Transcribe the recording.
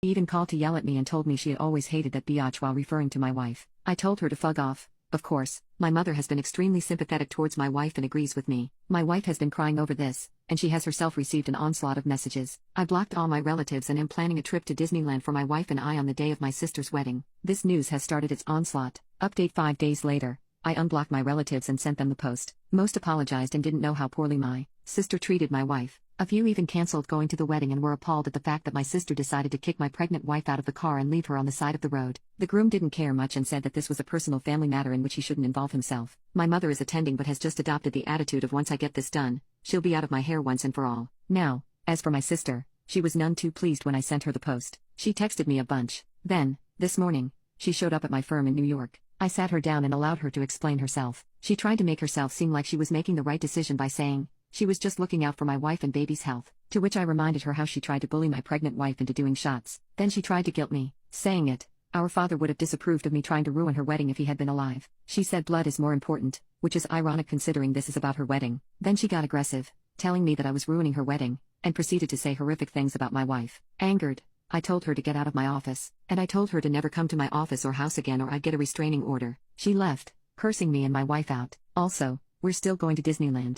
She even called to yell at me and told me she had always hated that biatch while referring to my wife. I told her to fuck off. Of course, my mother has been extremely sympathetic towards my wife and agrees with me. My wife has been crying over this, and she has herself received an onslaught of messages. I blocked all my relatives and am planning a trip to Disneyland for my wife and I on the day of my sister's wedding. This news has started its onslaught. Update 5 days later. I unblocked my relatives and sent them the post. Most apologized and didn't know how poorly my sister treated my wife. A few even cancelled going to the wedding and were appalled at the fact that my sister decided to kick my pregnant wife out of the car and leave her on the side of the road. The groom didn't care much and said that this was a personal family matter in which he shouldn't involve himself. My mother is attending but has just adopted the attitude of once I get this done, she'll be out of my hair once and for all. Now, as for my sister, she was none too pleased when I sent her the post. She texted me a bunch. Then, this morning, she showed up at my firm in New York. I sat her down and allowed her to explain herself. She tried to make herself seem like she was making the right decision by saying she was just looking out for my wife and baby's health, to which I reminded her how she tried to bully my pregnant wife into doing shots. Then she tried to guilt me, saying our father would have disapproved of me trying to ruin her wedding if he had been alive. She said blood is more important, which is ironic considering this is about her wedding. Then she got aggressive, telling me that I was ruining her wedding, and proceeded to say horrific things about my wife. Angered, I told her to get out of my office, and I told her to never come to my office or house again or I'd get a restraining order. She left, cursing me and my wife out. Also, we're still going to Disneyland.